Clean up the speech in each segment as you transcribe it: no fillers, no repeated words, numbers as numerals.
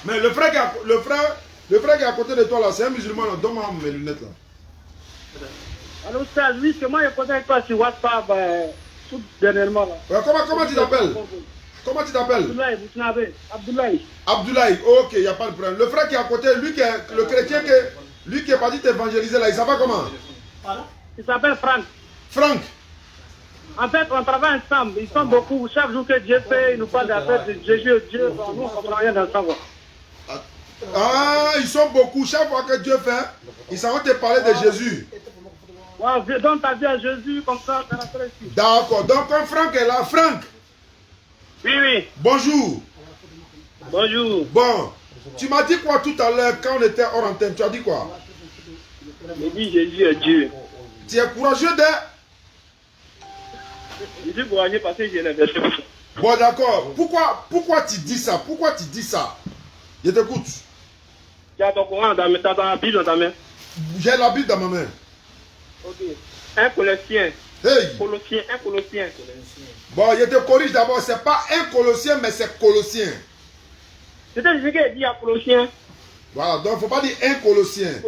Mais le frère qui est à côté de toi là, c'est un musulman. Donne-moi mes lunettes là. Alors, ça, lui, c'est moi, je connais avec toi sur WhatsApp tout dernièrement là. Ouais, comment tu t'appelles? Comment tu t'appelles? Abdoulaye, vous savez. Abdoulaye. Abdoulaye, ok, il n'y a pas de problème. Le frère qui est à côté, lui qui est le chrétien, lui qui est parti t'évangéliser là, il s'appelle comment? Il s'appelle Franck. Franck. En fait, on travaille ensemble. Ils sont beaucoup. Chaque jour que Dieu fait, ils nous parlent d'affaires de Jésus. Dieu, nous, on ne comprend rien dans ça. Ah, ils sont beaucoup. Chaque fois que Dieu fait, ils s'en vont te parler de Jésus. Ouais, donne ta vie à Jésus, comme ça, ça rentrer ici. D'accord. Donc, quand Franck est là, Franck. Oui, oui. Bonjour. Bonjour. Bon, tu m'as dit quoi tout à l'heure quand on était hors antenne? Tu as dit quoi? Je dis Jésus est Dieu. Tu es courageux de... Je suis courageux parce que j'ai l'inversion. Bon, d'accord. Pourquoi tu dis ça? Pourquoi tu dis ça? Je t'écoute. Tu as ton courant dans la Bible dans ta main. J'ai la Bible dans ma main. Ok. Un Colossien. Hey. Colossien, un Colossien. Bon, je te corrige d'abord. C'est pas un Colossien, mais c'est Colossien. C'était ce qu'il dit à Colossien. Voilà, donc il ne faut pas dire un Colossien.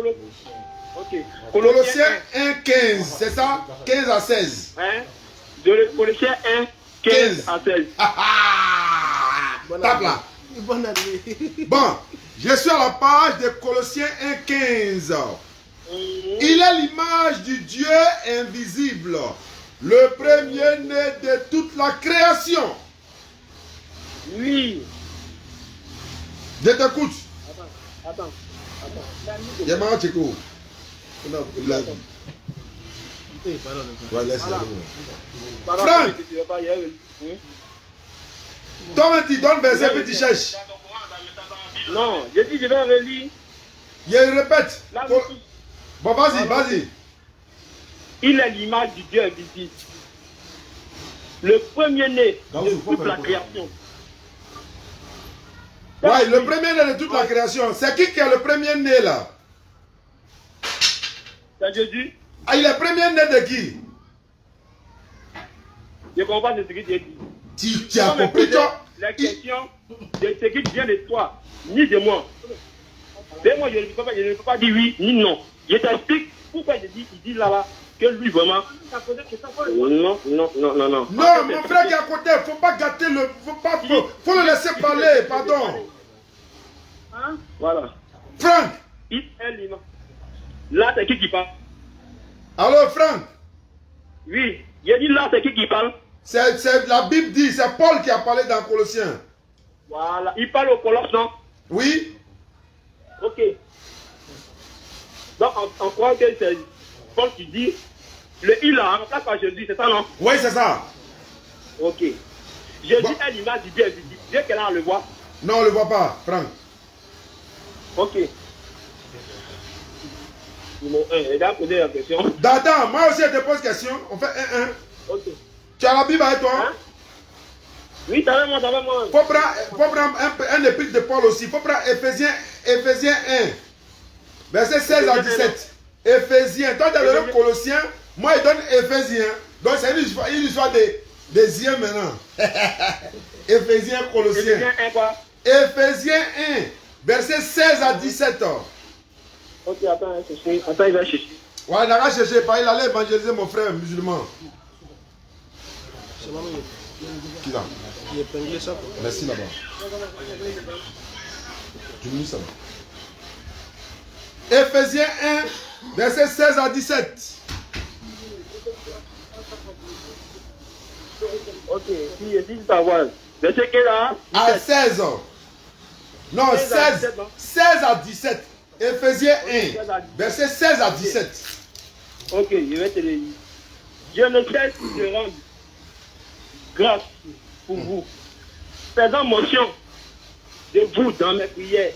Ok. Colossien 1, 15, c'est ça? 15 à 16. Hein? Colossien 1, 15 à 16. Tape là. Bon, je suis à la page de Colossiens 1, 15. Il est l'image du Dieu invisible, le premier-né de toute la création. Oui. Je t'écoute. Attends. Yamara Tcheko. Ouais, laisse-le. Franck, toi, tu donnes verset puis tu cherches. Non, je dis je vais relire. Je répète. Bon, vas-y. Il est l'image du Dieu invisible. Le premier-né de toute la création. Ouais, le premier-né de toute la création. C'est qui est le premier-né là? C'est Jésus. Ah, il est premier-né de qui? Je comprends de ce que tu as dit. Tu as compris, toi? La question de ce qui vient de toi, ni de moi. Et moi, je ne peux pas dire oui ni non. Je t'explique pourquoi il dit là-bas que lui vraiment. Non. Non, mon frère qui est à côté, il ne faut pas gâter le. Faut le laisser parler, pardon. Hein? Voilà. Franck. Il est l'image. Là, c'est qui parle? Alors, Franck. Oui, j'ai dit là, c'est qui parle? C'est la Bible dit, c'est Paul qui a parlé dans Colossiens. Voilà, il parle au Colosse, non? Oui. Ok. Donc, on croit que c'est Paul qui dit, le il a remplacé par Jésus, c'est ça, non? Oui, c'est ça. Ok. Jésus est l'image du Dieu invisible. Dieu qu'elle a, on le voit. Non, on ne le voit pas, Franck. Ok. Il a posé la question. Dada, moi aussi, je te pose question. On fait 1-1. Ok. Tu as la Bible avec toi? Hein? Oui, t'avais moi. Faut prendre un épître de Paul aussi. Faut prendre Éphésiens 1, verset 16 à 17. Éphésiens. Toi, tu as donné Colossiens. Moi, il donne Éphésiens. Donc, c'est une histoire des yeux maintenant. Éphésiens, Colossiens. Éphésiens 1 quoi? Éphésiens 1, verset 16 à 17. Ok, attends, il va chercher. Ouais, il n'a pas cherché. Il allait évangéliser mon frère musulman. Qui là? Merci là-bas. Tu me dis ça là. Éphésiens 1, verset 16 à 17. Ok, si je dis ta voix. Verset quel là? À 16 ans. Non, 16 à 17. Éphésiens 1, verset 16 à 17. Ok, je vais te le dire. Je ne cesse de rendre grâce pour vous, faisant mention de vous dans mes prières,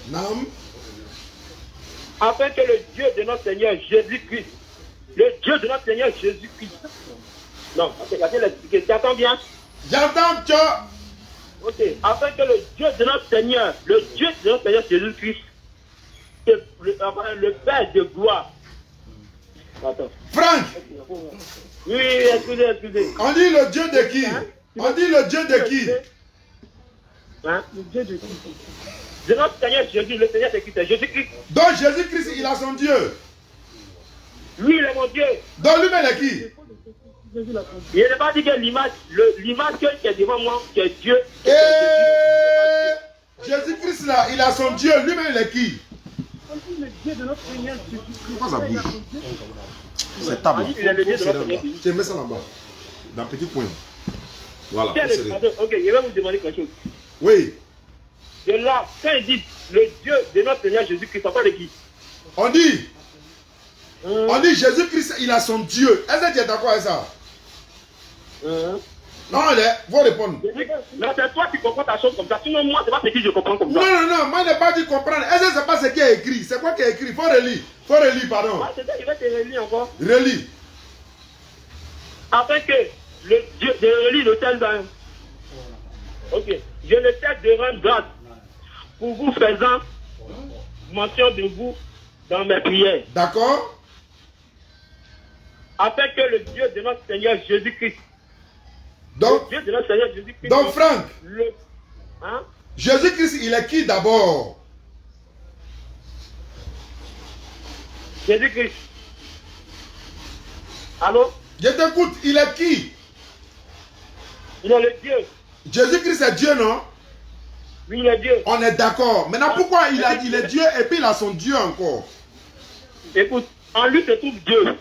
afin que le Dieu de notre Seigneur Jésus-Christ, non, attends, tu attends bien? J'entends, tu. Ok, afin que le Dieu de notre Seigneur Jésus-Christ, le Père de gloire. Attends. Franck. Oui, excusez. On dit le Dieu de qui? On dit le Dieu de qui? Hein? Le Dieu de qui? de notre Seigneur Jésus, le Seigneur c'est qui? C'est Jésus-Christ. Donc Jésus-Christ, il a son Dieu. Lui, il est mon Dieu. Donc lui-même est qui? Il n'est pas dit que l'image qui est devant moi, qui est Dieu. Et Jésus-Christ là, il a son Dieu. Lui-même, il est qui? Pourquoi ça bouge? C'est table. Il est le Dieu de notre Seigneur. Tiens, mets ça là-bas. Dans le petit coin. Voilà. Ok, je vais vous demander quelque chose. Oui. De là, quand il dit le Dieu de notre Seigneur Jésus-Christ, ça parle de qui? On dit Jésus-Christ, il a son Dieu. Est-ce que tu es d'accord avec ça? Non, faut répondre. Non, c'est toi qui comprends ta chose comme ça. Sinon, moi, c'est pas ce que je comprends comme ça. Non, moi, je n'ai pas dit comprendre. Est-ce que c'est pas ce qui est écrit? C'est quoi qui est écrit? Faut relire, pardon. Ah, c'est ça, il va te relire encore. Relis. Afin que le Dieu, je relis le tel dans. Ok. Je ne cesse de rendre grâce pour vous faisant mention de vous dans mes prières. D'accord. Afin que le Dieu de notre Seigneur Jésus-Christ. Donc, le Dieu de notre Seigneur Jésus-Christ. Donc, Franck, hein? Jésus-Christ, il est qui d'abord? Jésus-Christ. Allô? Je t'écoute, il est qui? Il est le Dieu. Jésus-Christ est Dieu, non? Oui, il est Dieu. On est d'accord. Maintenant, pourquoi il a dit il est Dieu et puis il a son Dieu encore? Écoute, en lui se trouve Dieu.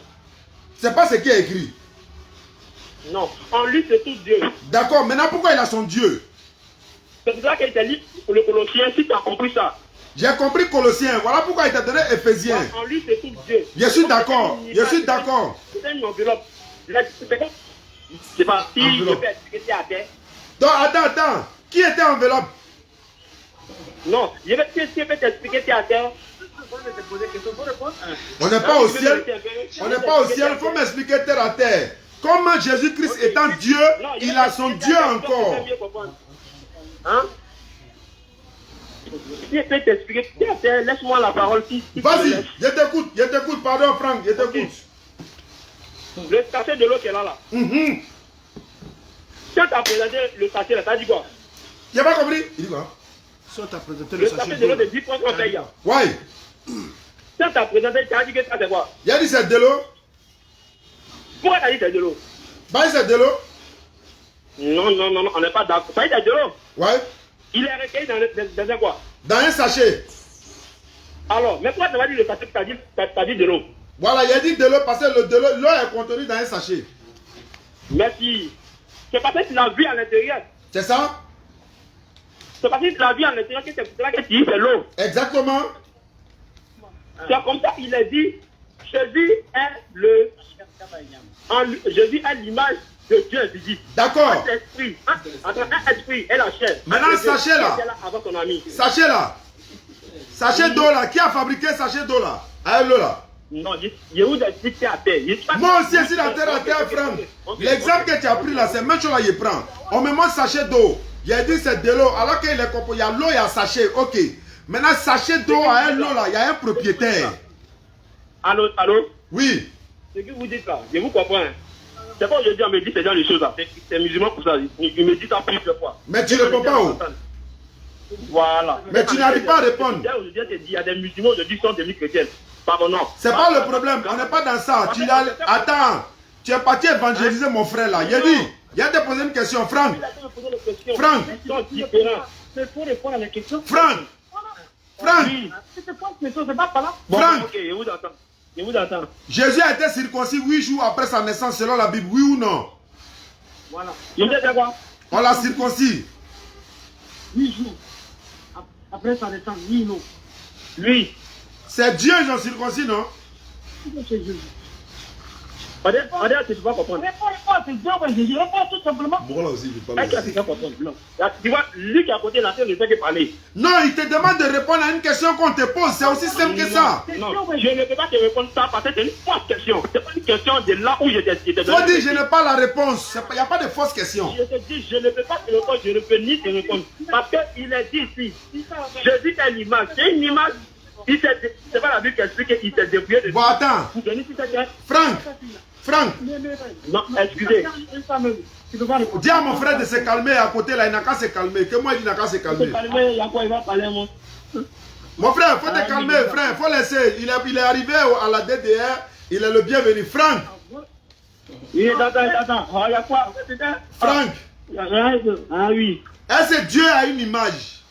C'est pas ce qui est écrit. Non, en lui se trouve Dieu. D'accord, maintenant pourquoi il a son Dieu? C'est pour ça qu'il t'a dit pour le Colossiens, si tu as compris ça. J'ai compris Colossiens, voilà pourquoi il t'a donné Éphésiens. En lui se trouve Dieu. Je suis d'accord, je suis d'accord. C'est une enveloppe. C'est pas si je peux expliquer à terre. Donc attends, qui était enveloppe? Non, je vais t'expliquer à terre. On n'est pas au ciel, il faut m'expliquer terre à terre. Comment Jésus-Christ étant Dieu, il a son Dieu encore. Hein? Si je peux t'expliquer, laisse-moi la parole. Vas-y, je t'écoute, pardon Franck, je t'écoute. Le sachet de l'eau qui est là. Quand tu as présenté le sachet là, t'as dit quoi? Tu n'as pas compris? Il dit quoi? Le sachet de l'eau de 10 points qu'on paye. Ouais. Quand tu as présenté, tu as dit que ça c'est quoi? Il a dit c'est de l'eau. Pourquoi tu as dit c'est de l'eau? Bah c'est de l'eau. Non, on n'est pas d'accord. Ça dit c'est de l'eau. Ouais. Il est recueilli dans quoi? Dans un sachet. Alors, mais pourquoi tu m'as dit le sachet que tu as dit de l'eau? Voilà, il a dit de l'eau parce que l'eau est contenue dans un sachet. Merci. C'est parce que tu l'as vu à l'intérieur. C'est ça? C'est parce que tu l'as vu à l'intérieur que c'est pour cela que tu dis c'est l'eau. Exactement. C'est comme ça qu'il a dit, Jésus est l'image de Dieu visible. D'accord. Un esprit et la chair. Maintenant, sachet là. Sachet là. Sachet d'eau là. Qui a fabriqué sachet d'eau là? Avec l'eau là. Non, je vous explique à terre. Moi aussi, je suis dans terre à terre, Franck. L'exemple que tu as pris là, c'est même chose là, je prends. On me montre sachet d'eau. J'ai dit c'est de l'eau. Alors qu'il est composé, il y a l'eau, il y a sachet. Ok. Maintenant, sachet d'eau à l'eau là, il y a un propriétaire. Allô? Oui. Ce que vous dites là, je vous comprends. C'est pas aujourd'hui, on me dit c'est dans les choses là. C'est musulman pour ça. Il me dit ça plusieurs fois. Mais tu ne réponds pas où? Voilà. Mais tu n'arrives pas à répondre. Aujourd'hui, il y a des musulmans aujourd'hui qui sont devenus chrétiens. Par nom. C'est pas le problème. On n'est pas dans ça. Attends. Tu es parti évangéliser mon frère là. Il a dit. Il a te posé une question. Franck. Franck. C'est pour répondre à la question. Franck. Franck. Franck. Ok, je vous attends. Jésus a été circoncis 8 jours après sa naissance selon la Bible. Oui ou non? Voilà. Il dit quoi? On l'a circoncis. 8 jours. Après sa naissance, oui, non. Lui. C'est Dieu qui ont circoncis, non? C'est Jésus. On dirait que tu vas comprendre. C'est Dieu, Jésus. Réponds tout simplement. Moi là aussi, je parle. Tu vois, lui qui est à côté de la terre ne fait que parler. Non, il te demande de répondre à une question qu'on te pose. C'est aussi simple que ça. Non, je ne peux pas te répondre ça parce que c'est une fausse question. Ce n'est pas une question de là où je t'ai donné. Faut dire, je n'ai pas la réponse. Il n'y a pas de fausse question. Je te dis, je ne peux pas te répondre, je ne peux ni te répondre. Parce qu'il est dit ici, Jésus est l'image. C'est une image. C'est pas la Bible qui explique qu'il s'est débrouillé de. Bon, attends. Franck. Non, excusez. Dis à mon frère de se calmer à côté là, il n'a qu'à se calmer. Que moi, il n'a qu'à se calmer. Il va parler, moi. Mon frère, il faut te calmer, frère. Il faut laisser. Il est arrivé à la DDR. Il est le bienvenu. Franck. Oui, attends. Il y a quoi? Franck. Ah oui. Est-ce que Dieu a une image?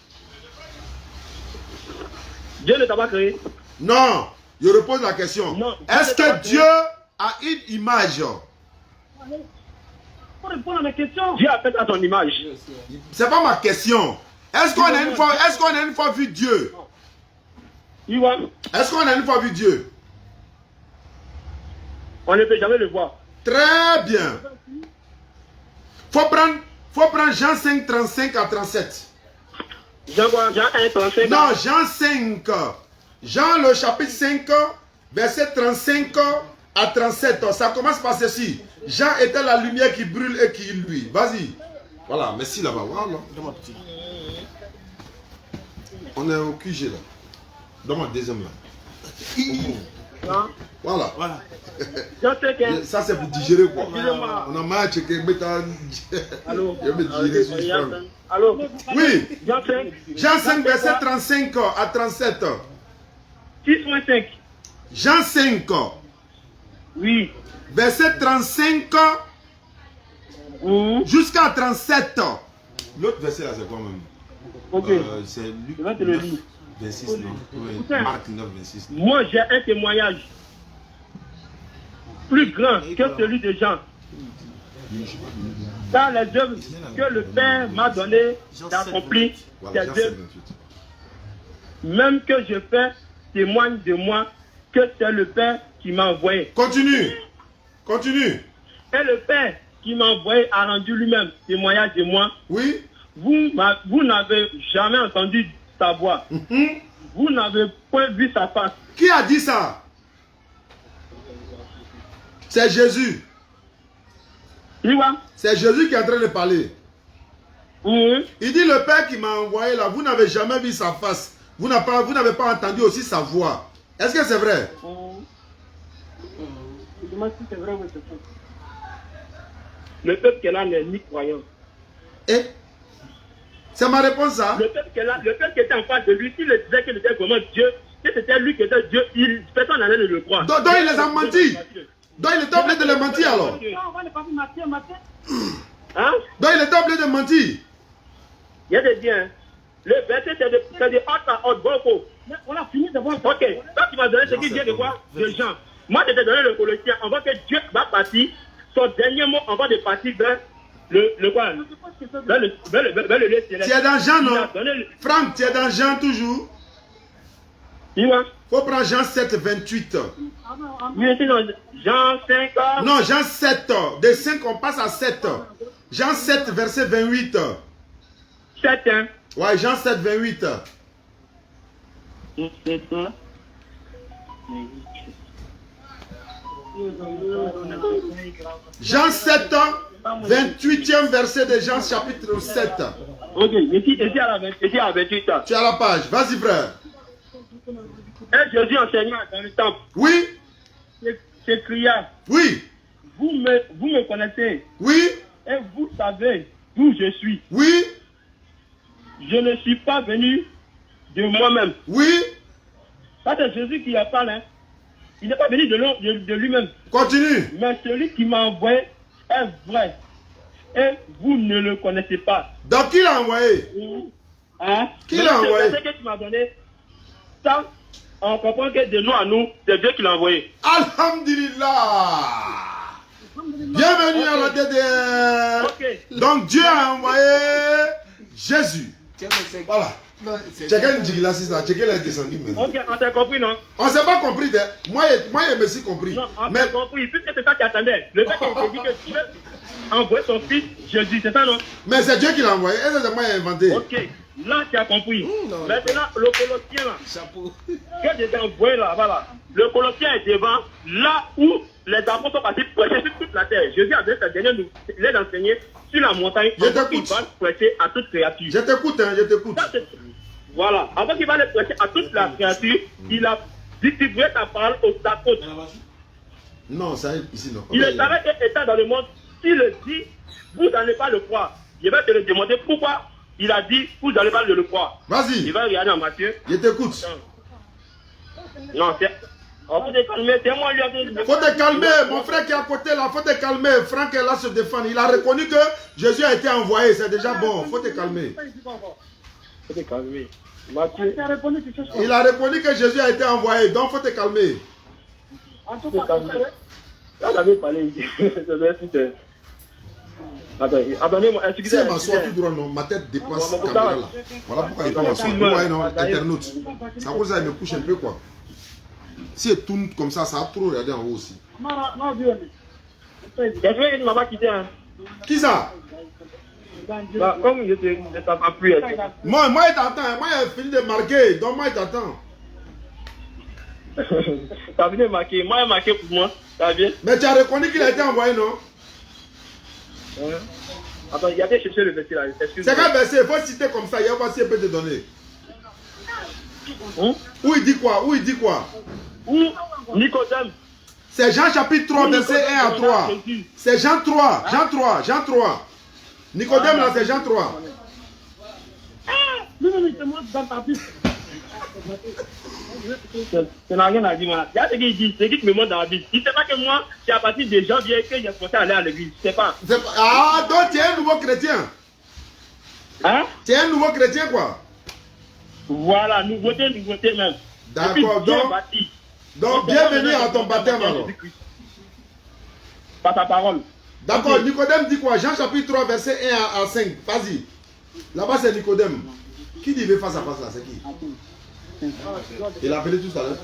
Dieu ne t'a pas créé. Non. Je repose la question. Est-ce que Dieu a une image? Pour répondre à mes questions. Dieu a fait à ton image. C'est pas ma question. Est-ce qu'on a une fois vu Dieu? Est-ce qu'on a une fois vu Dieu? On ne peut jamais le voir. Très bien. Faut prendre Jean 5, 35 à 37. Jean 1, 35. Non, Jean 5. Jean le chapitre 5, verset 35 à 37. Ça commence par ceci. Jean était la lumière qui brûle et qui illume. Vas-y. Voilà, merci là-bas. Voilà. On est au QG là. Donne-moi le deuxième là. Voilà. Ça c'est pour digérer quoi. On a mal checké. Allô. Allô. Oui. Jean 5 verset 35 à 37. 6.5. Jean 5. Oui. Verset 35 jusqu'à 37. L'autre verset là c'est quoi même? Ok. C'est Luc 9, 26. Non. Oui. Marc 9, 26. Moi j'ai un témoignage plus grand que celui de Jean. Dans les œuvres que le Père m'a donné d'accomplir ces œuvres, même que je fais, témoigne de moi que c'est le Père qui m'a envoyé. Continue. Et le Père qui m'a envoyé a rendu lui-même témoignage de moi. Oui. Vous n'avez jamais entendu sa voix. Vous n'avez point vu sa face. Qui a dit ça? C'est Jésus. C'est Jésus qui est en train de parler. Il dit le Père qui m'a envoyé là, vous n'avez jamais vu sa face. Vous n'avez pas entendu aussi sa voix. Est-ce que c'est vrai? Le peuple qui est là n'est ni croyant. Et c'est ma réponse ça? Le peuple qui était en face de lui, s'il disait qu'il était vraiment Dieu, si c'était lui qui était Dieu, personne n'allait le croire. Donc il les a menti. Donc il était obligé de les mentir alors. Hein? Donc il était obligé de mentir. Il y a des biens. Le verset c'est de haute à haute, beaucoup. On a fini de voir. Ok, toi tu m'as donné ce qu'il vient de voir de Jean. Moi je t'ai donné le Colossien. On voit que Dieu va partir. Son dernier mot, on va de partir vers le quoi? Vers le lieu céleste. Tu es dans Jean, non? Franck, tu es dans Jean toujours? Il faut prendre Jean 7, 28. Oui, c'est dans Jean 5. Non, Jean 7. De 5, on passe à 7. Jean 7, verset 28. 7, hein? Ouais, Jean 7, 28. 7, Jean 7, 28e verset de Jean chapitre 7. Ok, ici à la 28. Tu as la page, vas-y frère. Et Jésus enseignant dans le temple. Oui. S'écria. Oui. Vous me connaissez. Oui. Et vous savez d'où je suis. Oui. Je ne suis pas venu de moi-même. Oui. Ça c'est Jésus qui a parlé. Hein. Il n'est pas venu de lui-même. Continue. Mais celui qui m'a envoyé est vrai. Et vous ne le connaissez pas. Donc qui l'a envoyé? Hein? Qui l'a envoyé? C'est que tu m'as donné. Ça, on comprend que de nous à nous, c'est Dieu qui l'a envoyé. Alhamdulillah. Bienvenue à la DDR. Okay. Donc Dieu a envoyé Jésus. Voilà. Checkez une diglassis là, checkez les descendus maintenant. Ok, on t'a compris, non? On s'est pas compris. Moi, je me suis compris. Non, on t'a compris. Puisque c'est ça qui attendait. Le fait qu'il te dit que Dieu a envoyé son fils, Jésus, c'est ça, non? Mais c'est Dieu qui l'a envoyé. Et c'est moi qui ai inventé. Ok, là tu as compris. Maintenant, le Colossien là. Chapeau. Que j'ai envoyé là, voilà. Le Colossien est devant, là où les apôtres sont partis prêcher sur toute la terre. Jésus a donné sa dernière nous, il est enseigné sur la montagne. Je t'écoute. Il va prêcher à toute créature. Je t'écoute, hein, je t'écoute. Voilà. Avant qu'il va le prêcher à toute la créature, il a distribué sa parole aux apôtres. Non, ça ici non. Il est savait qu'étant dans le monde, s'il le dit, vous n'allez pas le croire. Je vais te le demander pourquoi il a dit, vous n'allez pas le croire. Vas-y. Il va regarder en Matthieu. Je t'écoute. Non, c'est... Oh, faut te calmer, c'est moi lui. Faut te calmer, mon frère qui est à côté là, faut te calmer. Franck est là se défendre. Il a reconnu que Jésus a été envoyé, c'est déjà bon. Faut te calmer. Faut te calmer. Matthieu. Il a reconnu que Jésus a été envoyé, donc faut te calmer. Faut te calmer. Là, on avait parlé ici. Attendez-moi, Si excusez-moi. elle m'assoit tout droit, non, ma tête dépasse la caméra là. Voilà pourquoi il peut m'asseoir. Vous voyez, non, internaute. C'est à cause de ça, il me couche un peu quoi. Si elle tourne comme ça va trop regarder en haut aussi. Il ne m'a pas quitté. Hein. Qui ça? Bah, comme je ne t'entends plus. Moi, il t'attend. Moi, il a fini de marquer. Donc, moi, il t'attend. T'as fini de marquer. Moi, il a marqué pour moi. T'as bien? Mais tu as reconnu qu'il a été envoyé, non? Attends, il y a des chercher le verset là. C'est quel verset? Il faut citer comme ça. Il y a voir si il peut te donner. Où il dit quoi? Où il dit quoi? Où Nicodème. C'est Jean chapitre 3, verset 1 à 3. C'est Jean 3. Jean 3. Jean 3. Nicodème là, c'est Jean 3. Non, c'est moi dans ta Bible. Ça n'a rien à dire, moi. Il y a ce qu'il dit, c'est qui me montre dans la Bible. Il ne sait pas que moi, c'est à partir de janvier que j'ai commencé à aller à l'église. Je ne sais pas. Ah, donc tu es un nouveau chrétien. Hein? Tu es un nouveau chrétien, quoi. Voilà, nouveauté même. D'accord, donc bienvenue à ton baptême alors. Par ta parole. D'accord, okay. Nicodème dit quoi? Jean chapitre 3, verset 1 à 5. Vas-y. Là-bas, c'est Nicodème. Qui dit veut face à face là? C'est qui? Il l'a appelé tout à l'heure.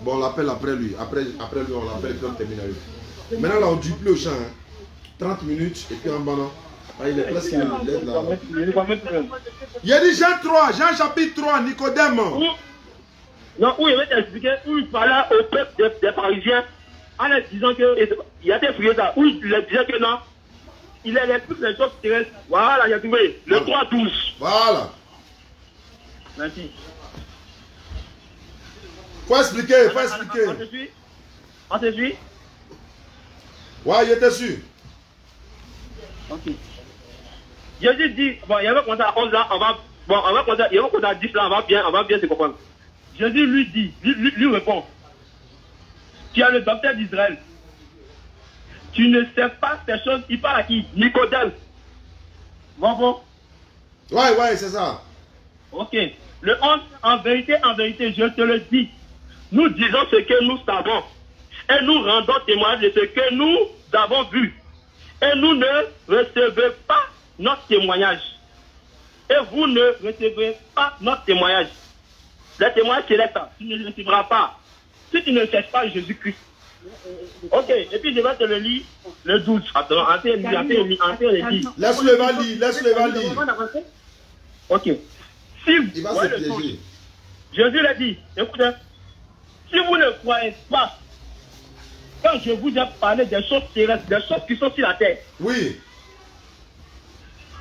Bon, on l'appelle après lui. Après lui, on l'appelle comme terminal. Maintenant, là, on dit plus au champ. Hein. 30 minutes et puis en bas, ah, il est presque là. Il a dit Jean 3, Jean chapitre 3, Nicodème. Non, où il va t'expliquer, où il parlait au peuple des Parisiens en leur disant qu'il y a des frières là, où il leur disait que non, il est plus les choses terrestres. Voilà, il a trouvé le 3-12. Voilà. Merci. Faut expliquer, faut expliquer. On te suit? Ouais, il était sûr. Ok. Jésus dit, bon, il va commencer à 11 là, on va commencer à 10 là, on va bien se comprendre. Jésus lui répond, tu es le docteur d'Israël. Tu ne sais pas ces choses. Il parle à qui? Nicodème. Bon. Ouais, c'est ça. Ok. Le 11, en vérité, je te le dis. Nous disons ce que nous savons. Et nous rendons témoignage de ce que nous avons vu. Et nous ne recevez pas notre témoignage. Et vous ne recevrez pas notre témoignage. Le témoignage céleste, tu ne le recevras pas. Si tu ne cherches pas Jésus-Christ. Ok, et puis je vais te le lire le 12. Attends, le lire. Laisse-le lire. Ok. Si il va se piéger. Jésus l'a dit, écoutez, si vous ne croyez pas, quand je vous ai parlé des choses terrestres, des choses qui sont sur la terre. Oui.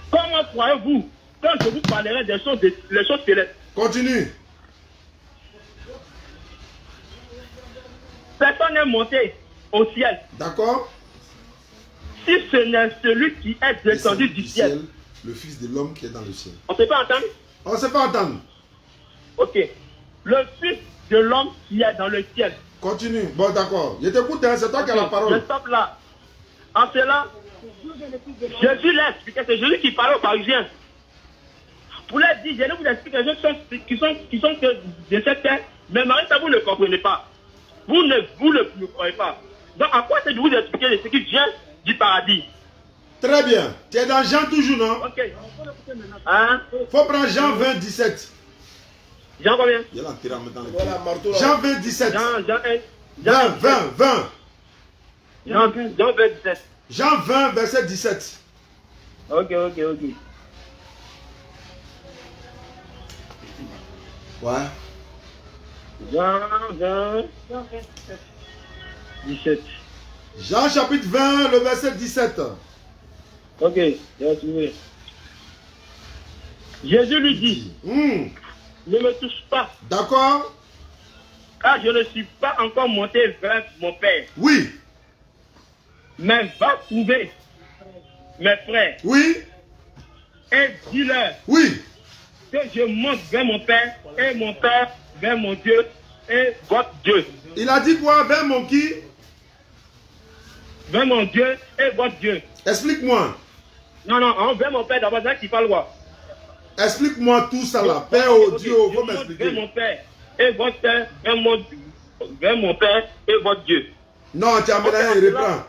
Comment croyez-vous quand je vous parlerai des choses, les choses célestes? Continue. Personne n'est monté au ciel. D'accord. Si ce n'est celui qui est descendu du ciel. Le Fils de l'homme qui est dans le ciel. On ne sait pas entendre? On ne sait pas entendre. Ok. Le Fils de l'homme qui est dans le ciel. Continue. Bon, d'accord. Je t'écoute, hein, c'est toi qui as la parole. Je stoppe là. En cela, Jésus l'a expliqué. C'est Jésus qui parlait aux Parisiens. Pour leur dire, je vais vous expliquer des choses qui sont de cette terre, mais maintenant, ça vous ne comprenez pas. Vous ne croyez pas. Donc, à quoi c'est de vous expliquer ce qui vient du paradis? Très bien. Tu es dans Jean toujours, non? Ok. Hein? Faut prendre Jean 20, 17. Jean combien? Jean 20, 17. Jean 20. Jean 27. Jean 20, verset 17. Ok. Ouais. Jean 20, 17. Jean chapitre 20, le verset 17. Ok, j'ai trouvé. Jésus lui dit, ne me touche pas. D'accord. Car je ne suis pas encore monté vers mon Père. Oui. Mais va trouver mes frères. Oui. et dis-leur Oui. que je monte vers mon Père et mon Père vers mon Dieu et votre Dieu. Il a dit quoi? Vers mon qui? Vers mon Dieu et votre Dieu. Explique-moi. Non, vers mon Père d'abord, c'est là qu'il parle quoi? Explique-moi tout ça là. Père au Dieu, il faut vers m'expliquer. mon Père et votre Père, vers mon Père et votre Dieu. Non, tu as mélangé, il reprend.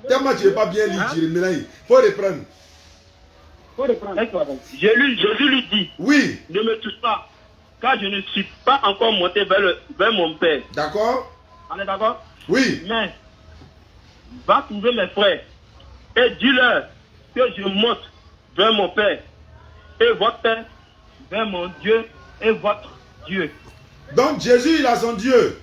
Tellement tu n'es pas bien lu, tu mélanges. Il faut reprendre. Jésus lui dit, Oui. ne me touche pas, car je ne suis pas encore monté vers mon Père. D'accord? On est d'accord? Oui. Mais, va trouver mes frères et dis-leur que je monte vers mon Père et votre Père, vers mon Dieu et votre Dieu. Donc Jésus, il a son Dieu.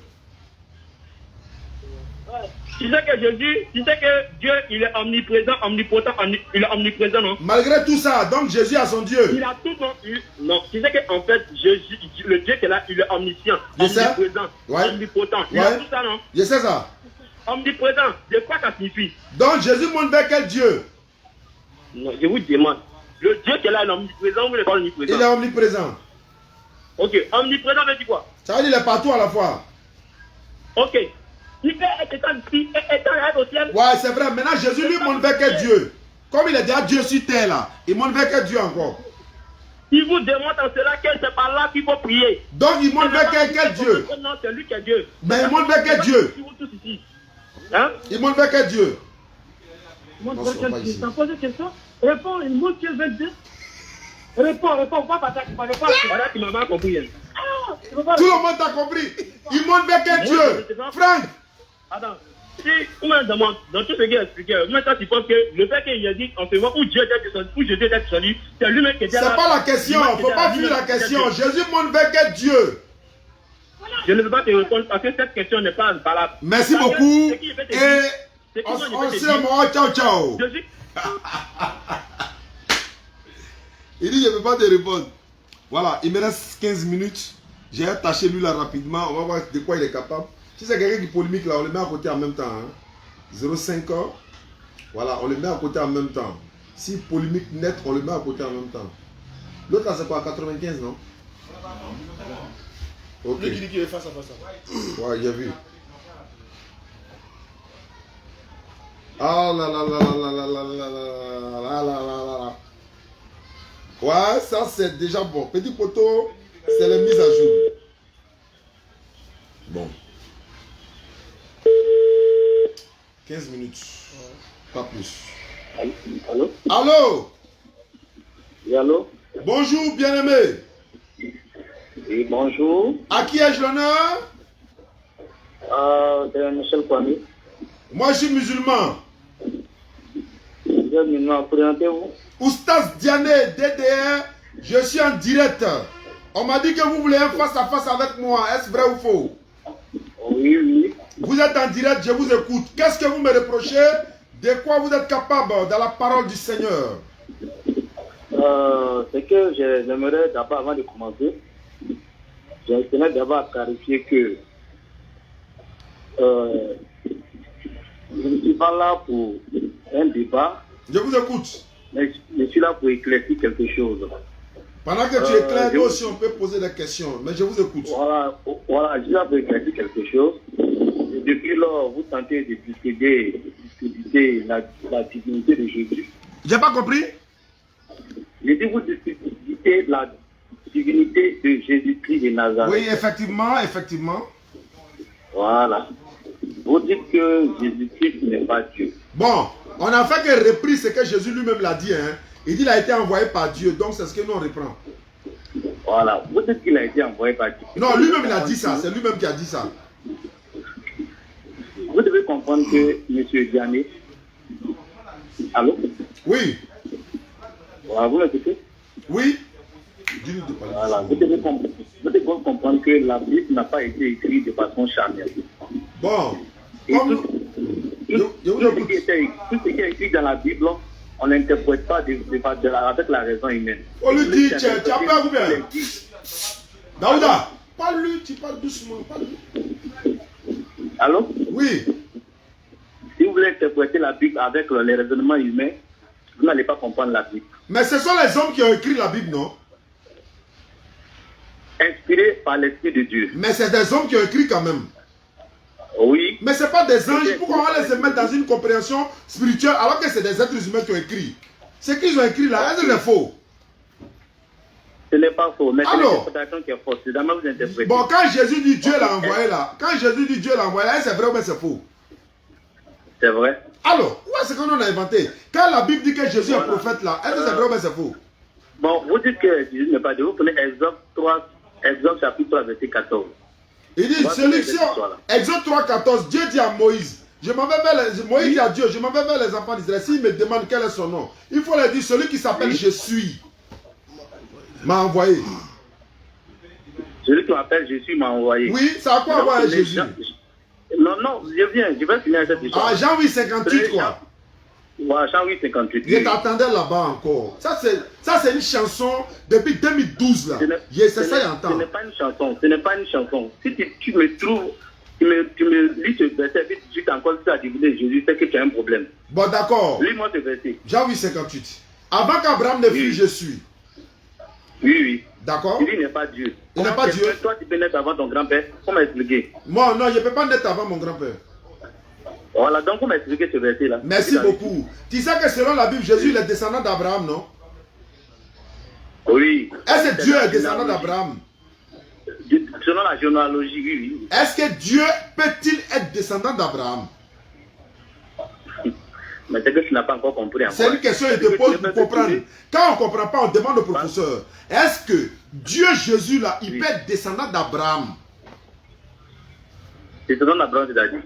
Tu sais que Jésus, tu sais que Dieu, il est omniprésent, omnipotent, il est omniprésent, non? Malgré tout ça, donc Jésus a son Dieu. Il a tout, non, tu sais qu'en fait, Jésus, le Dieu qui est là, il est omniscient, omniprésent, ouais. Omnipotent. Il a tout ça, non? Je sais ça. Omniprésent, de quoi ça signifie? Donc Jésus monte vers quel Dieu? Non, je vous demande. Le Dieu qui est là, il est omniprésent ou il n'est pas omniprésent? Il est omniprésent. Ok, omniprésent veut dire quoi? Ça veut dire qu'il est partout à la fois. Ok. Il peut être étant au ciel. Ouais, c'est vrai. Maintenant, Jésus lui monte vers quel Dieu? Comme il est déjà Dieu sur terre là, il monte vers quel Dieu encore? Il vous démontre en cela que c'est par là qu'il faut prier. Donc il monte vers quel Dieu? Non, c'est lui qui est Dieu. Mais il monte vers quel Dieu? Hein? Il monte vers quel Dieu? Il monte vers quel Dieu? Tu as posé une question? Réponds, il monte vers Dieu. Réponds, pas parce que voilà qui m'a mal compris. Tout le monde t'a compris. Il monte vers quel Dieu? Franck. Attends. Si on me demande, dans tout ce qu'il a expliqué, maintenant tu penses que le fait qu'il a dit en ce moment où Dieu était descendu, c'est lui-même qui était là. C'est pas la question, il ne faut pas fuir la question. Jésus monte vers quel Dieu? Je ne veux pas te répondre parce que cette question n'est pas valable. Merci beaucoup. Et on se dit, ciao, ciao. Il dit, je ne peux pas te répondre. Voilà, il me reste 15 minutes. J'ai attaché lui là rapidement. On va voir de quoi il est capable. Si c'est quelqu'un qui polémique là, on le met à côté en même temps. Hein. 0,5 ans. Voilà, on le met à côté en même temps. Si polémique net, on le met à côté en même temps. L'autre là, c'est quoi? 95, non? Ok. Lui qui dit qu'il est face à face. Ouais, j'ai vu. Ah là là là là là là là là là là là. Ouais, ça c'est déjà bon. Petit poteau, c'est la mise à jour. Bon. 15 minutes. Pas plus. Allô? Allô? Oui, allô? Bonjour, bien-aimé. Oui, bonjour. À qui ai-je l'honneur? C'est Michel Kwame. Moi, je suis musulman. Vous êtes musulman, présentez-vous. Oustaz Diané, DDR, je suis en direct. On m'a dit que vous voulez un face-à-face avec moi. Est-ce vrai ou faux? Oui, oui. Vous êtes en direct, je vous écoute. Qu'est-ce que vous me reprochez? De quoi vous êtes capable dans la parole du Seigneur? C'est que j'aimerais d'abord, avant de commencer, j'aimerais d'abord clarifier que je ne suis pas là pour un débat. Je vous écoute. Mais je suis là pour éclaircir quelque chose. Pendant que tu éclaires, nous aussi on peut poser des questions, mais je vous écoute. Voilà, je suis là pour éclaircir quelque chose. Et depuis lors, vous tentez de discréditer la divinité de Jésus. J'ai pas compris? J'ai dit vous discréditez la divinité de Jésus-Christ de Nazareth. Oui, effectivement, effectivement. Voilà. Vous dites que Jésus-Christ n'est pas Dieu. Bon, on a fait que repris ce que Jésus lui-même l'a dit. Hein. Il dit qu'il a été envoyé par Dieu, donc c'est ce que nous on reprend. Voilà, vous dites qu'il a été envoyé par Dieu. Non, lui-même il a dit ça, c'est lui-même qui a dit ça. Vous devez comprendre que M. Diané... Allô? Oui. Voilà, vous m'écoutez? Oui. Voilà, vous devez comprendre que la Bible n'a pas été écrite de façon charnelle. Bon. Tout ce qui est écrit dans la Bible, on n'interprète pas avec la raison humaine. On lui dit, tu as peur ou bien? Daouda, parle-lui, tu parles doucement, parle-lui. Allô? Oui. Si vous voulez interpréter la Bible avec les raisonnements humains, vous n'allez pas comprendre la Bible. Mais ce sont les hommes qui ont écrit la Bible, non? Inspirés par l'Esprit de Dieu. Mais c'est des hommes qui ont écrit quand même. Oui. Mais ce n'est pas des anges. Pourquoi on va les mettre dans une compréhension spirituelle alors que c'est des êtres humains qui ont écrit? Ce qu'ils ont écrit là, est-ce que c'est faux? Ce n'est pas faux, mais c'est Alors, l'interprétation qui est fausse. C'est d'abord vous interprétez. Bon, quand Jésus dit Dieu l'a envoyé là, quand Jésus dit Dieu l'a envoyé là, c'est vrai ou bien c'est faux? C'est vrai. Alors, où est-ce qu'on a inventé? Quand la Bible dit que Jésus est prophète là, est-ce que c'est vrai ou bien c'est faux? Bon, vous dites que Jésus n'est pas Dieu. Vous prenez Exode 3, Exode chapitre 3, verset 14. Il dit, Exode 3, 14, Dieu dit à Moïse, Moïse dit à Dieu, je m'en vais vers les enfants d'Israël. S'ils me demandent quel est son nom, il faut leur dire, celui qui s'appelle Je suis m'a envoyé. Celui qui m'appelle Jésus m'a envoyé. Oui, ça a quoi à voir avec Jésus? Non, non, je viens, je vais finir cette histoire. Ah, Jean 8, 58 quoi. Ouais, Jean 8, 58. Je t'attendais là-bas encore. Ça, c'est une chanson depuis 2012 là. C'est ça, j'entends. Ce n'est pas une chanson, ce n'est pas une chanson. Si tu me trouves, tu me lis ce verset, puis tu t'encore sur la divinité de Jésus, c'est que tu as un problème. Bon, d'accord. Lis-moi ce verset. Jean 8, 58. Avant qu'Abraham ne fût, je suis. Oui, oui. D'accord. Il n'est pas Dieu. Il n'est pas Dieu. Toi, tu peux naître avant ton grand-père. Comment expliquer? Moi, non, je ne peux pas naître avant mon grand-père. Voilà, donc comment expliquer ce verset-là? Merci beaucoup. Tu sais que selon la Bible, Jésus est descendant d'Abraham, non? Oui. Est-ce que Dieu est descendant d'Abraham? Selon la généalogie, oui. Est-ce que Dieu peut-il être descendant d'Abraham? Mais c'est que tu n'as pas encore compris. C'est une question que je te pose pour comprendre. Quand on ne comprend pas, on demande au professeur. Est-ce que Dieu Jésus là, il peut être descendant d'Abraham? Descendant d'Abraham, c'est-à-dire?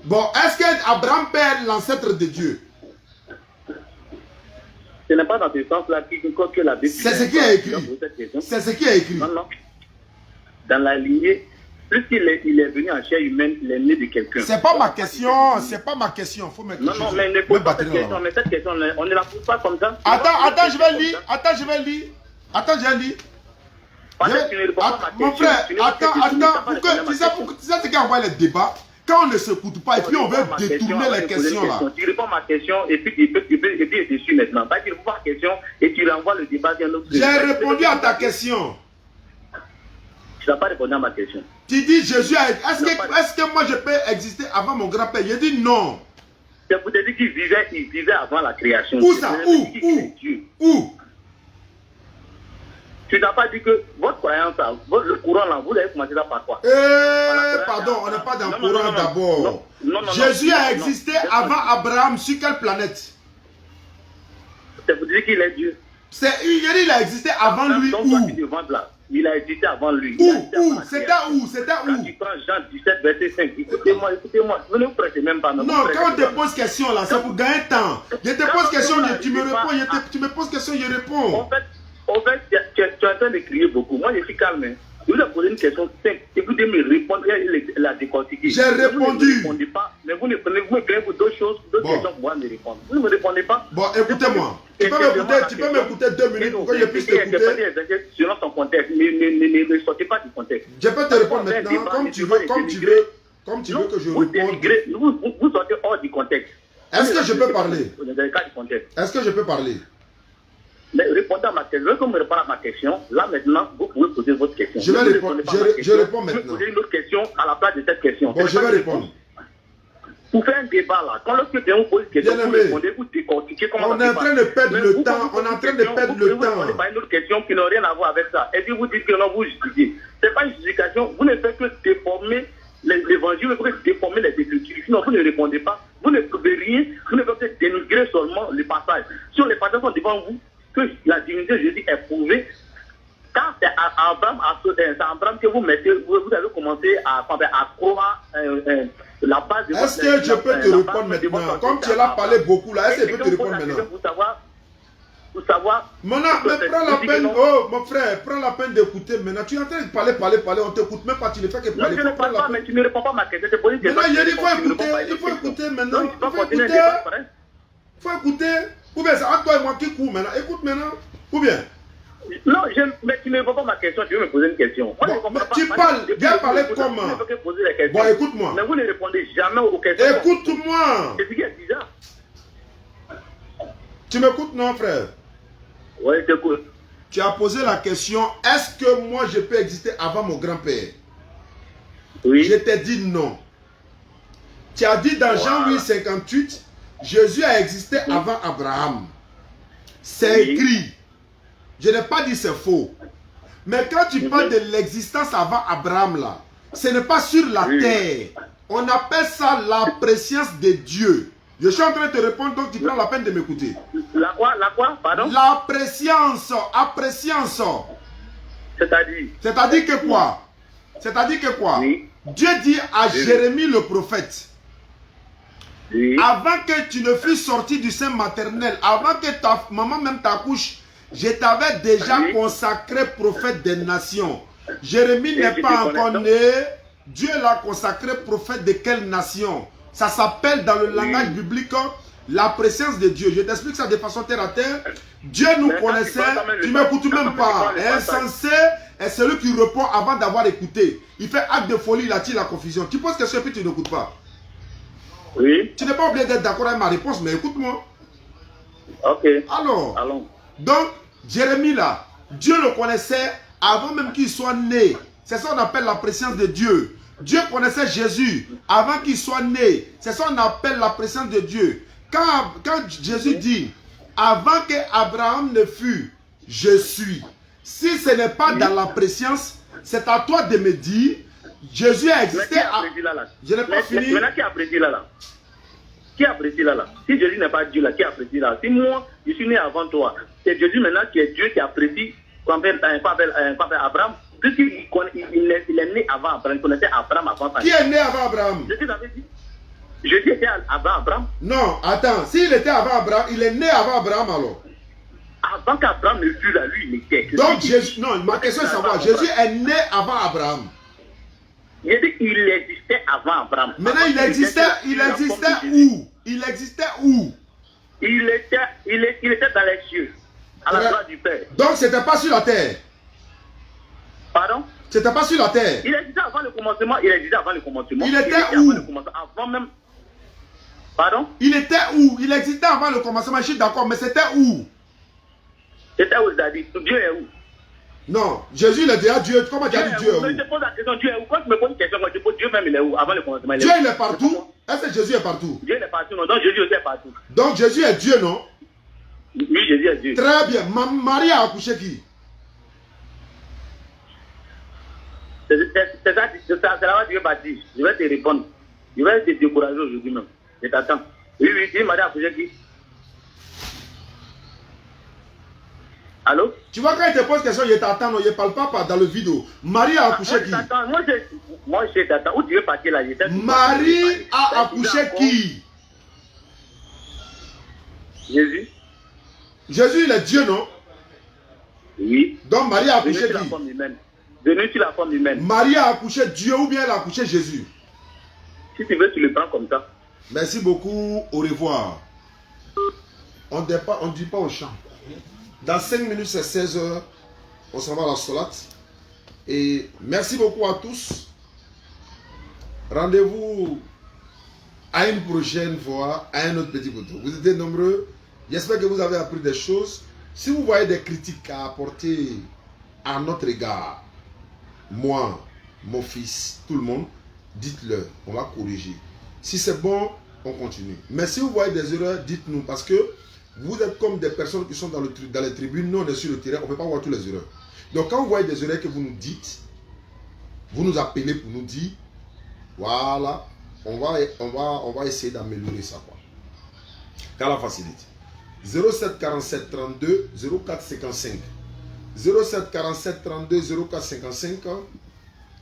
Bon, est-ce qu'Abraham peut être l'ancêtre de Dieu? Ce n'est pas dans ce sens-là que la Bible... C'est ce qui est écrit. C'est ce qui est écrit. Non, non. Dans la lignée, puisqu'il est venu en chair humaine, il est né de quelqu'un. C'est pas ma question, c'est pas ma question. Faut mettre non, non, mais ne pose pas cette question. Mais cette question, on ne la pose pas comme ça. Attends, je vais lire. Attends, je vais lire. Mon frère, attends, tu sais ce qui envoie les débats? Quand on ne s'écoute pas et puis on veut détourner les questions là. Tu réponds à ma question et puis il est dessus maintenant. Pas qu'il réponds à ma question et tu renvoies le débat d'un autre. J'ai répondu à ta question. Tu n'as pas répondu à ma question. Tu dis Jésus a... Est-ce que moi je peux exister avant mon grand-père? Je dis non. C'est pour te dire qu'il vivait avant la création. Où ça? Où? Tu n'as pas dit que votre croyance, le courant là, vous avez commencé ça par quoi? Pardon, on n'est pas dans le courant d'abord. Jésus a existé avant Abraham sur quelle planète? C'est pour dire qu'il est Dieu. Il a existé avant lui où? Il a existé avant lui. Où? C'était où? Quand tu prends Jean 17, verset 5, écoutez-moi, vous ne vous prêtez même pas. Non, quand on te pose question là, c'est pour gagner temps. Je te pose question, tu me réponds, tu me poses question, je réponds. En fait, tu es en train de crier beaucoup. Moi, je suis calme. Je vous ai posé une question simple. Et vous devez me répondre et la décortiquer. J'ai répondu. Vous ne répondez pas, mais vous me prenez pour d'autres choses, d'autres questions pour moi me répondre. Vous ne me répondez pas. Bon, écoutez-moi. Tu peux m'écouter 2 minutes pour que je puisse t'écouter. Selon son contexte. Ne sortez pas du contexte. Je peux te répondre maintenant, comme tu veux que je réponde. Vous sortez hors du contexte. Est-ce que je peux parler? Est-ce que je peux parler? Mais répondez à ma question. Comme me répondre à ma question, là maintenant, vous pouvez poser votre question. Je vais répondre. Je réponds maintenant. Vous pouvez poser une autre question à la place de cette question. Bon, je vais répondre. Pour faire un débat là, quand lorsque quelqu'un vous pose une question, vous répondez, vous décortiquez comment on est en train de perdre le temps. On est en train de perdre le temps. Vous répondez à une autre question qui n'a rien à voir avec ça. Et puis vous dites que non, vous justifiez. Ce n'est pas une justification. Vous ne faites que déformer l'évangile, vous faites déformer les écritures. Sinon, vous ne répondez pas. Vous ne pouvez rien. Vous ne pouvez que dénigrer seulement les passages. Si les passages sont devant vous, que la divinité de Jésus est prouvée, quand c'est Abraham que vous mettez, vous avez commencé à croire la base de votre... Est-ce que je peux te répondre maintenant? Comme tu as parlé beaucoup là, est-ce que je peux te répondre maintenant? Pour savoir... Maintenant, mais prends la peine, oh mon frère, prends la peine d'écouter maintenant. Tu es en train de parler, on t'écoute même pas, tu ne fais que parler. Non, je ne parle pas, mais tu ne réponds pas à ma question. Maintenant, il faut écouter maintenant. Il faut écouter. Ou bien c'est entre toi et moi qui court maintenant. Écoute maintenant. Ou bien. Non, mais tu ne réponds pas à ma question, tu veux me poser une question. Moi, bon, tu parles, viens parler comment? Bon, écoute-moi. Mais vous ne répondez jamais aux questions. Écoute-moi. C'est ce qui est bizarre. Tu m'écoutes, non, frère? Oui, t'écoute. Tu as posé la question, est-ce que moi je peux exister avant mon grand-père? Oui. Je t'ai dit non. Tu as dit dans Jean 8, 58, Jésus a existé avant Abraham. C'est écrit. Je n'ai pas dit c'est faux. Mais quand tu parles de l'existence avant Abraham, là, ce n'est pas sur la terre. On appelle ça la préscience de Dieu. Je suis en train de te répondre, donc tu prends la peine de m'écouter. La quoi, pardon? La préscience, apprécience. C'est-à-dire? C'est-à-dire que quoi? C'est-à-dire que quoi? Oui. Dieu dit à Jérémie le prophète, Oui. avant que tu ne fusses sorti du sein maternel, avant que ta maman même t'accouche, je t'avais déjà consacré prophète des nations. Jérémie n'est pas encore né. Dieu l'a consacré prophète de quelle nation? Ça s'appelle dans le langage biblique la présence de Dieu. Je t'explique ça de façon terre à terre. Dieu nous connaissait. Tu m'écoutes même pas. Insensé est celui qui répond avant d'avoir écouté. Il fait acte de folie, il attire la confusion. Tu poses question et puis tu n'écoutes pas. Oui. Tu n'es pas obligé d'être d'accord avec ma réponse, mais écoute-moi. Ok. Alors, Allons. donc, Jérémie là, Dieu le connaissait avant même qu'il soit né. C'est ça qu'on appelle la présence de Dieu. Dieu connaissait Jésus avant qu'il soit né. C'est ça qu'on appelle la présence de Dieu. Quand Jésus dit, avant que Abraham ne fût, je suis. Si ce n'est pas dans la préscience, c'est à toi de me dire, Jésus a existé. Je n'ai pas fini. Maintenant, qui a prédit là? Qui a prédit là? Si Jésus n'est pas Dieu là, qui a prédit là? Si moi, je suis né avant toi, c'est Jésus maintenant qui est Dieu qui a prédit qu'on appelle Abraham. Puisqu'il est né avant Abraham, il connaissait Abraham avant ça. Qui est né avant Abraham? Jésus était avant Abraham. Non, attends, s'il était avant Abraham, il est né avant Abraham alors. Avant qu'Abraham ne fût là, lui, il était. Donc Jésus, non, ma question est de savoir, Jésus est né avant Abraham. Il dit qu'il existait avant Abraham. Maintenant, il existait où? Il existait où? Il était dans les cieux, à la droite du Père. Donc, c'était pas sur la terre. Pardon? C'était pas sur la terre. Il existait avant le commencement. Il existait avant le commencement. Il était où? Avant même. Pardon? Il était où? Il existait avant le commencement, je suis d'accord, mais c'était où? C'était où, David? Dieu est où? Non, Jésus il est déjà Dieu. Comment tu as dit Dieu est où? Je te pose la question, Dieu est où? Quand tu me poses une question, moi je pose Dieu même, il est où? Avant le commencement. Dieu il est partout? Est-ce que Jésus est partout? Dieu est partout, non? Donc Jésus aussi est partout. Donc Jésus est Dieu, non? Oui, Jésus est Dieu. Très bien. Marie a accouché qui? C'est là que Dieu va dire. Je vais te répondre. Je vais te décourager aujourd'hui même. Je t'attends. Oui, dis Marie a accouché qui? Allô? Tu vois, quand il te pose question, je t'attends, non, je ne parle pas dans le vidéo. Marie a accouché qui? Moi, je t'attends. Où tu veux partir là? Marie a accouché qui? Jésus. Jésus, il est Dieu, non? Oui. Donc Marie a accouché qui? Venu sur la forme humaine. Marie a accouché Dieu ou bien elle a accouché Jésus? Si tu veux, tu le prends comme ça. Merci beaucoup, au revoir. On ne dit pas au champ. Dans 5 minutes, c'est 16 h. On s'en va à la solate. Et merci beaucoup à tous. Rendez-vous à une prochaine fois, à un autre petit photo. Vous étiez nombreux. J'espère que vous avez appris des choses. Si vous voyez des critiques à apporter à notre égard, moi, mon fils, tout le monde, dites-le. On va corriger. Si c'est bon, on continue. Mais si vous voyez des erreurs, dites-nous. Parce que vous êtes comme des personnes qui sont dans les tribunes. Nous, on est sur le terrain. On ne peut pas voir toutes les erreurs. Donc, quand vous voyez des erreurs que vous nous dites, vous nous appelez pour nous dire, voilà, on va essayer d'améliorer ça. Car la facilité. 07 47 32 04 55. 07 47 32 04 55.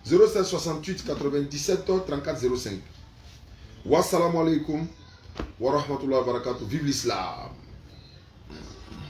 07 68 97 34 05. Wassalamu alaikum wa rahmatullahi wa barakatuh. Vive l'islam.